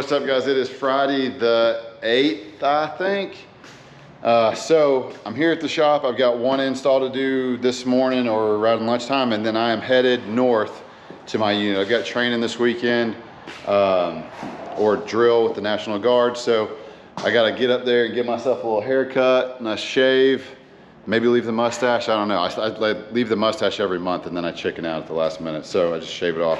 what's up guys? It is Friday the 8th, I think. So I'm here at the shop. I've got one install to do this morning or around lunchtime, and then I am headed north to my unit. I've got training this weekend, or drill with the National Guard. So I gotta get up there and get myself a little haircut and a shave. Maybe leave the mustache, I don't know. I leave the mustache every month and then I chicken out at the last minute. So I just shave it off.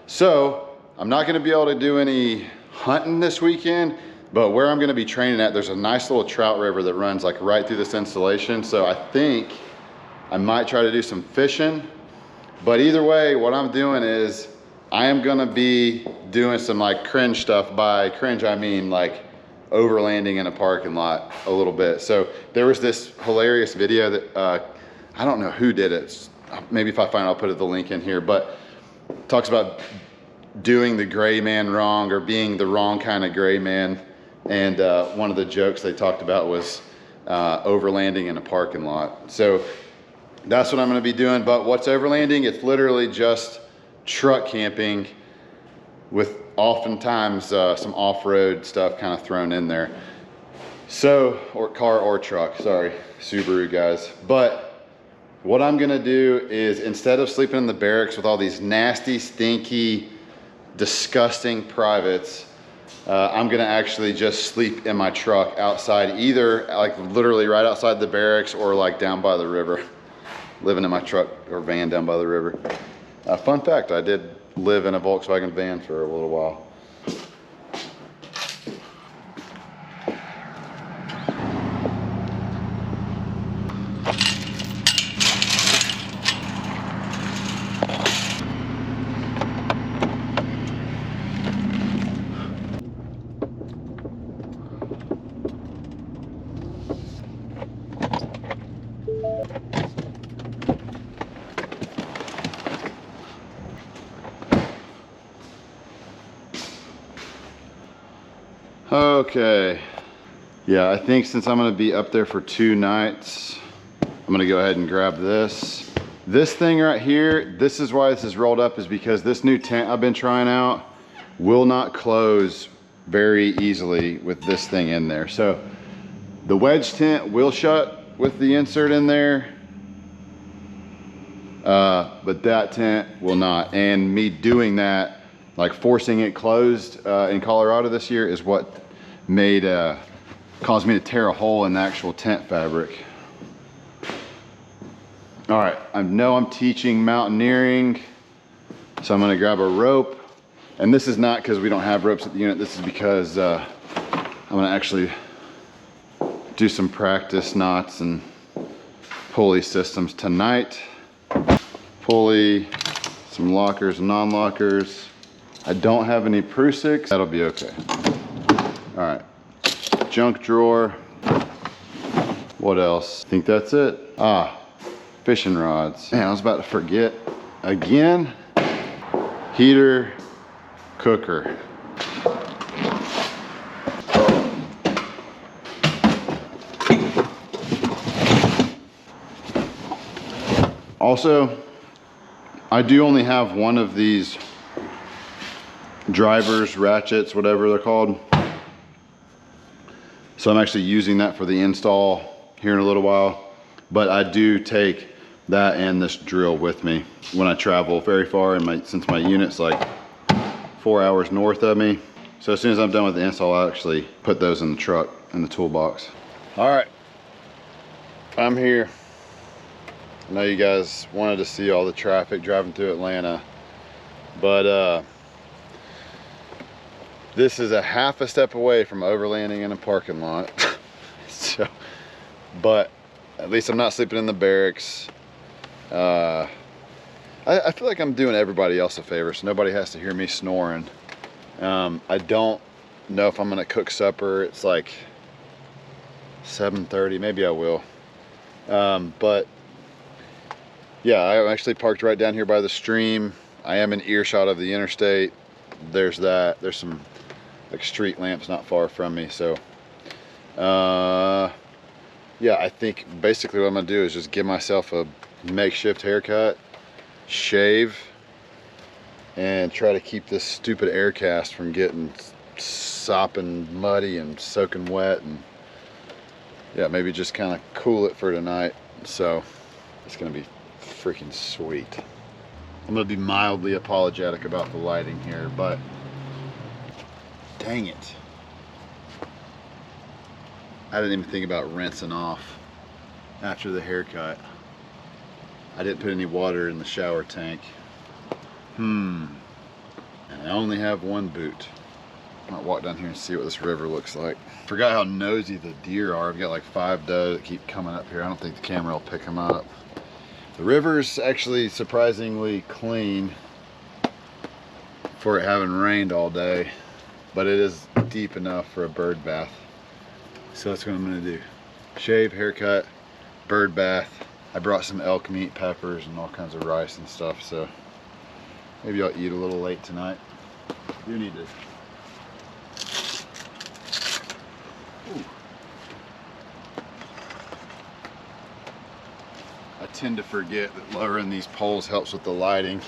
So I'm not gonna be able to do any hunting this weekend, but where I'm gonna be training at, there's a nice little trout river that runs like right through this installation. So I think I might try to do some fishing, but either way, what I'm doing is I am gonna be doing some like cringe stuff. By cringe, I mean like overlanding in a parking lot a little bit. So there was this hilarious video that, I don't know who did it. Maybe if I find it, I'll put the link in here, but talks about doing the gray man wrong or being the wrong kind of gray man. And one of the jokes they talked about was overlanding in a parking lot. So that's what I'm gonna be doing. But what's overlanding? It's literally just truck camping with oftentimes some off-road stuff kind of thrown in there. So, or car or truck, sorry, Subaru guys. But what I'm gonna do is, instead of sleeping in the barracks with all these nasty, stinky, disgusting privates, I'm gonna actually just sleep in my truck outside, either like literally right outside the barracks or like down by the river. Living in my truck or van down by the river. Fun fact, I did live in a Volkswagen van for a little while. Okay, yeah, I think since I'm gonna be up there for 2 nights, I'm gonna go ahead and grab this. This thing right here, this is why this is rolled up, is because this new tent I've been trying out will not close very easily with this thing in there. So the wedge tent will shut with the insert in there, but that tent will not. And me doing that, like forcing it closed in Colorado this year, is what caused me to tear a hole in the actual tent fabric. All right, I know I'm teaching mountaineering, so I'm gonna grab a rope. And this is not because we don't have ropes at the unit. This is because I'm gonna actually do some practice knots and pulley systems tonight. Pulley, some lockers, non-lockers. I don't have any Prusiks. That'll be okay. All right, junk drawer. What else? I think that's it. Fishing rods. Man, I was about to forget again. Heater, cooker. Also, I do only have one of these drivers, ratchets, whatever they're called. So I'm actually using that for the install here in a little while. But I do take that and this drill with me when I travel very far, and since my unit's like 4 hours north of me. So as soon as I'm done with the install, I'll actually put those in the truck, in the toolbox. All right, I'm here. I know you guys wanted to see all the traffic driving through Atlanta, but this is a half a step away from overlanding in a parking lot. So, but at least I'm not sleeping in the barracks. I feel like I'm doing everybody else a favor, so nobody has to hear me snoring. I don't know if I'm gonna cook supper. It's like 7:30, maybe I will. But yeah, I actually parked right down here by the stream. I am in earshot of the interstate. There's that. There's some like street lamps not far from me. So yeah, I think basically what I'm gonna do is just give myself a makeshift haircut, shave, and try to keep this stupid air cast from getting sopping muddy and soaking wet, and yeah, maybe just kind of cool it for tonight. So it's gonna be freaking sweet. I'm gonna be mildly apologetic about the lighting here, but dang it, I didn't even think about rinsing off after the haircut. I didn't put any water in the shower tank. And I only have one boot. I might walk down here and see what this river looks like. Forgot how nosy the deer are. I've got like 5 doe that keep coming up here. I don't think the camera will pick them up. The river's actually surprisingly clean for it having rained all day, but it is deep enough for a bird bath. So that's what I'm gonna do. Shave, haircut, bird bath. I brought some elk meat, peppers, and all kinds of rice and stuff, so maybe I'll eat a little late tonight. You need to. Ooh. I tend to forget that lowering these poles helps with the lighting.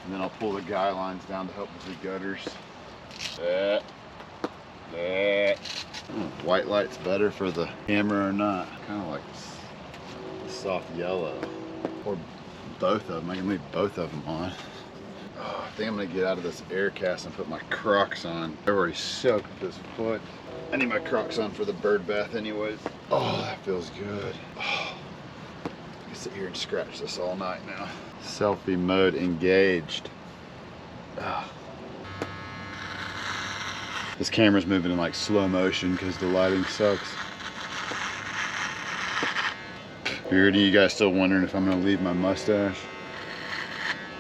And then I'll pull the guy lines down to help with the gutters. White light's better for the camera or not? Kind of like this soft yellow. Or both of them. I can leave both of them on. Oh, I think I'm gonna get out of this air cast and put my Crocs on. They're already soaked this foot. I need my Crocs on for the bird bath anyways. Oh, that feels good. Oh, I can sit here and scratch this all night now. Selfie mode engaged. Oh. This camera's moving in like slow motion because the lighting sucks. Weird, are you guys still wondering if I'm gonna leave my mustache?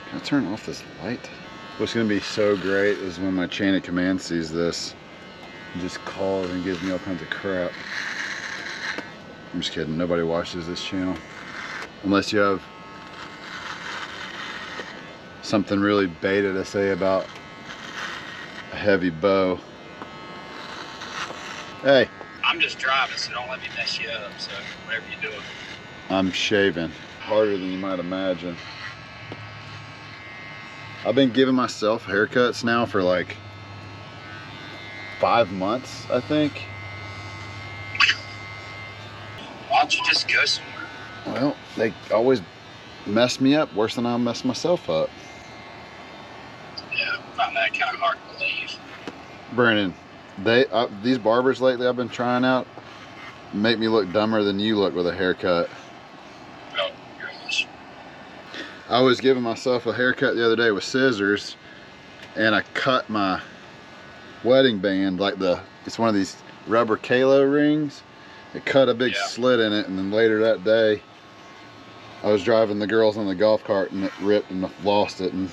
Can I turn off this light? What's gonna be so great is when my chain of command sees this and just calls and gives me all kinds of crap. I'm just kidding, nobody watches this channel. Unless you have something really beta to say about a heavy bow. Hey. I'm just driving, so don't let me mess you up, so whatever you do. I'm shaving. Harder than you might imagine. I've been giving myself haircuts now for like 5 months, I think. Why don't you just go somewhere? Well, they always mess me up worse than I mess myself up. Yeah, I find that kind of hard to believe. Brandon, these barbers lately I've been trying out make me look dumber than you look with a haircut. Oh, gosh. I was giving myself a haircut the other day with scissors, and I cut my wedding band, like it's one of these rubber Kalo rings. It cut a big slit in it, and then later that day I was driving the girls on the golf cart and it ripped and I lost it, and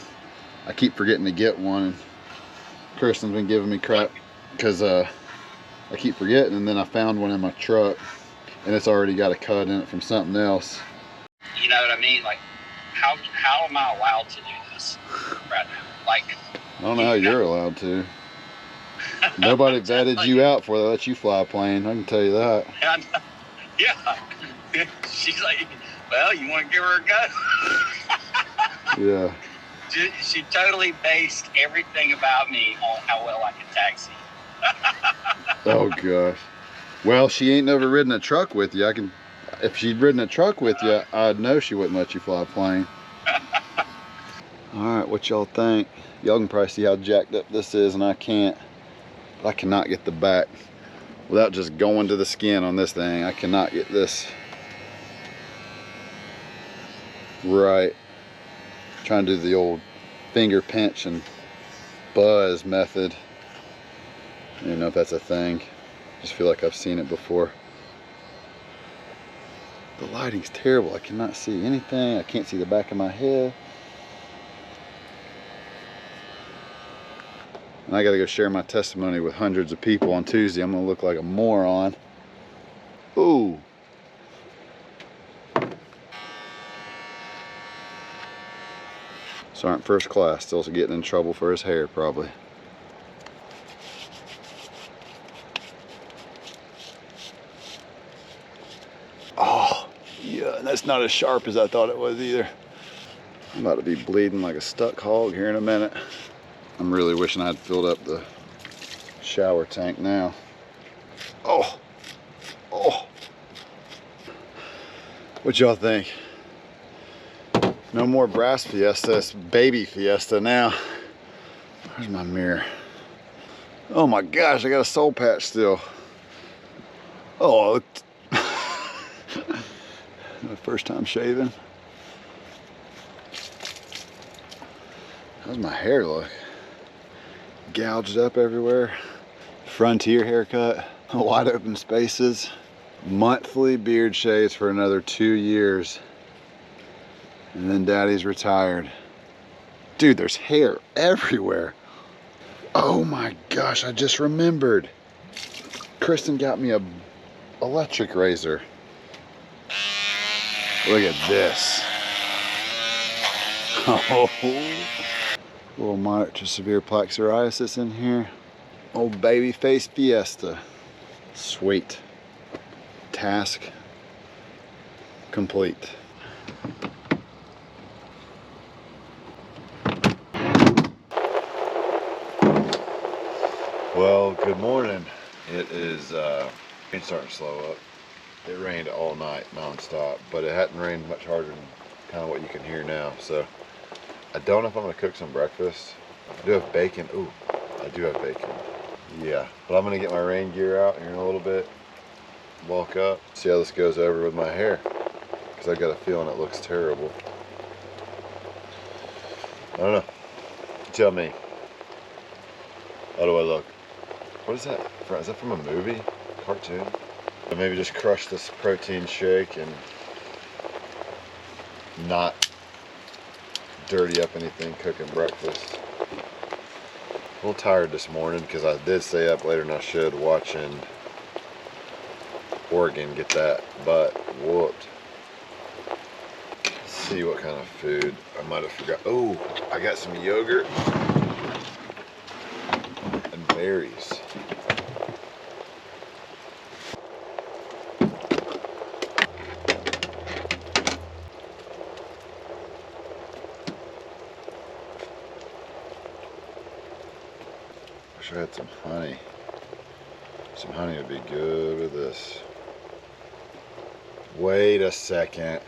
I keep forgetting to get one, and Kristen's been giving me crap because I keep forgetting, and then I found one in my truck and it's already got a cut in it from something else. You know what I mean? Like, how am I allowed to do this right now? Like, I don't know how you're allowed to. Nobody vetted you out before they let you fly a plane, I can tell you that. Yeah. She's like, well, you want to give her a go? Yeah. She totally based everything about me on how well I can taxi. Oh gosh. Well, she ain't never ridden a truck with you. If she'd ridden a truck with you, I'd know she wouldn't let you fly a plane. All right, what y'all think? Y'all can probably see how jacked up this is, and I can't. I cannot get the back without just going to the skin on this thing. I cannot get this right. Trying to do the old finger pinch and buzz method. I don't know if that's a thing. I just feel like I've seen it before. The lighting's terrible. I cannot see anything. I can't see the back of my head. And I gotta go share my testimony with hundreds of people on Tuesday. I'm gonna look like a moron. Ooh. Sergeant First Class still getting in trouble for his hair, probably. Oh, yeah, and that's not as sharp as I thought it was either. I'm about to be bleeding like a stuck hog here in a minute. I'm really wishing I had filled up the shower tank now. Oh, oh. What y'all think? No more brass fiesta, it's baby fiesta now. Where's my mirror? Oh my gosh, I got a soul patch still. Oh, my first time shaving. How's my hair look? Gouged up everywhere. Frontier haircut, wide open spaces. Monthly beard shades for another 2 years. And then daddy's retired. Dude, there's hair everywhere. Oh my gosh, I just remembered. Kristen got me a electric razor. Look at this. Oh, a little moderate to severe plaque psoriasis in here. Old baby face fiesta. Sweet. Task complete. Well, good morning. It is it's starting to slow up. It rained all night non-stop, but it hadn't rained much harder than kind of what you can hear now. So I don't know if I'm gonna cook some breakfast. I do have bacon. Ooh, I do have bacon. Yeah, but I'm gonna get my rain gear out here in a little bit. Walk up, see how this goes over with my hair, because I got a feeling it looks terrible. I don't know. You tell me. How do I look? What is that? Is that from a movie? Cartoon? Or maybe just crush this protein shake and not dirty up anything cooking breakfast. A little tired this morning because I did stay up later than I should watching Oregon get that butt whooped. Let's see what kind of food I might have forgot. Oh, I got some yogurt and berries. Wish I had some honey. Some honey would be good with this. Wait a second.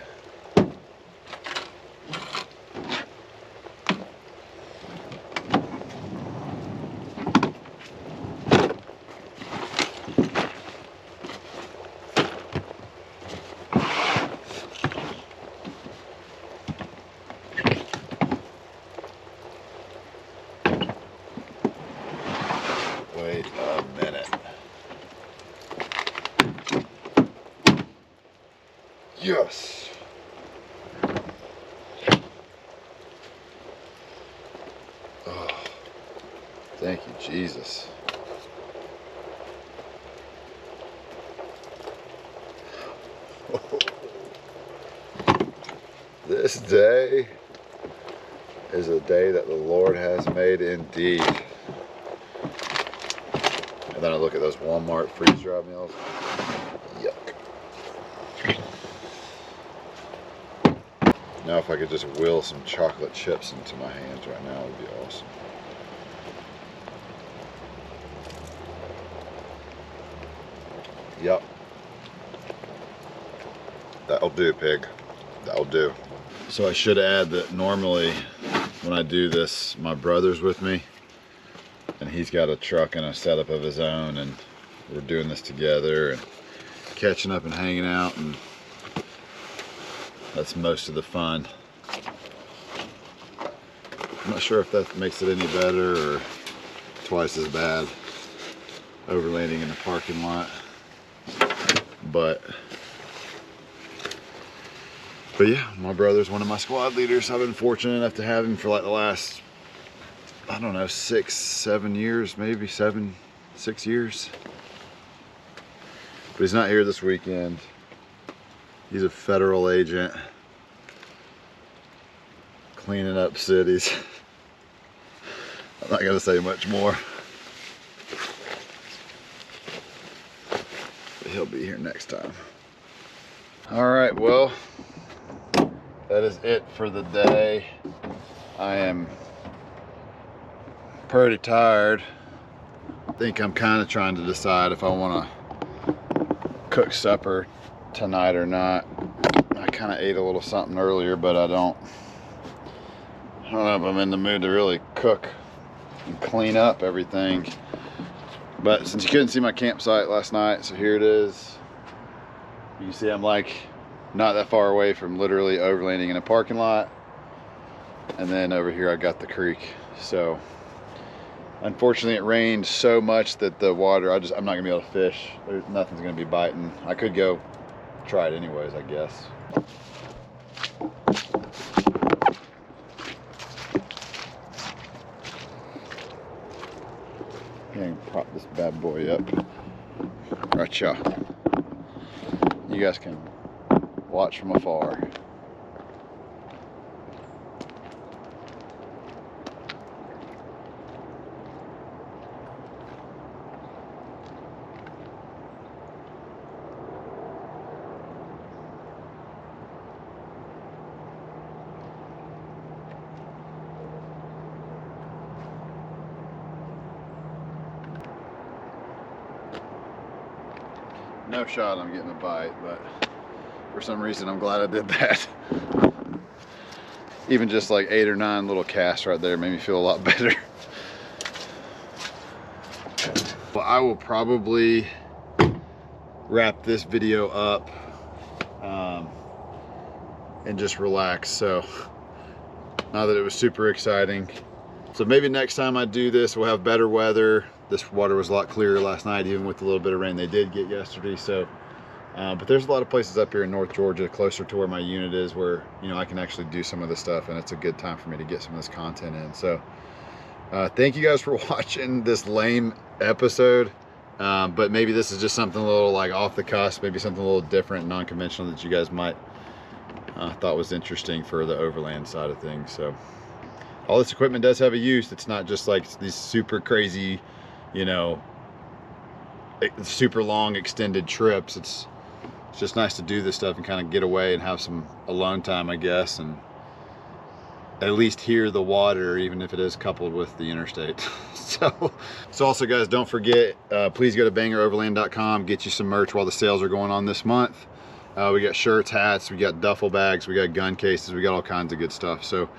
Wait a minute. Yes. Oh, thank you, Jesus. This day is a day that the Lord has made indeed. And then I look at those Walmart freeze-dried meals. Yuck. Now if I could just will some chocolate chips into my hands right now, it would be awesome. Yep. That'll do, pig. That'll do. So I should add that normally when I do this, my brother's with me. And he's got a truck and a setup of his own, and we're doing this together and catching up and hanging out, and that's most of the fun. I'm not sure if that makes it any better or twice as bad, overlanding in the parking lot, but yeah, my brother's one of my squad leaders. I've been fortunate enough to have him for like the last, I don't know, 6-7 years, maybe 6 years. But he's not here this weekend. He's a federal agent cleaning up cities. I'm not gonna say much more. But he'll be here next time. All right, well, that is it for the day. I am pretty tired. I think I'm kind of trying to decide if I want to cook supper tonight or not. I kind of ate a little something earlier, but I don't know if I'm in the mood to really cook and clean up everything. But since you couldn't see my campsite last night, so here it is. You can see I'm like not that far away from literally overlanding in a parking lot. And then over here I got the creek. So unfortunately it rained so much that the water, I'm not gonna be able to fish. Nothing's gonna be biting. I could go try it anyways, I guess. Yeah, prop this bad boy up. Right, y'all. You guys can watch from afar. No shot I'm getting a bite, but for some reason I'm glad I did that. Even just like 8 or 9 little casts right there made me feel a lot better. Well, I will probably wrap this video up and just relax. So now that it was super exciting, so maybe next time I do this we'll have better weather. This water was a lot clearer last night, even with the little bit of rain they did get yesterday. So but there's a lot of places up here in North Georgia closer to where my unit is where, you know, I can actually do some of this stuff, and it's a good time for me to get some of this content in. So thank you guys for watching this lame episode, but maybe this is just something a little like off the cusp, maybe something a little different, non-conventional that you guys might thought was interesting for the overland side of things. So all this equipment does have a use. It's not just like these super crazy, you know, super long extended trips. It's just nice to do this stuff and kind of get away and have some alone time, I guess, and at least hear the water, even if it is coupled with the interstate. So also guys, don't forget, please go to bangeroverland.com, get you some merch while the sales are going on this month. We got shirts, hats, we got duffel bags, we got gun cases, we got all kinds of good stuff. So,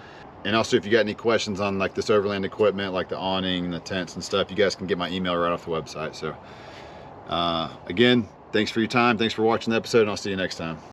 and also if you got any questions on like this overland equipment, like the awning and the tents and stuff, you guys can get my email right off the website. So again, thanks for your time, thanks for watching the episode, and I'll see you next time.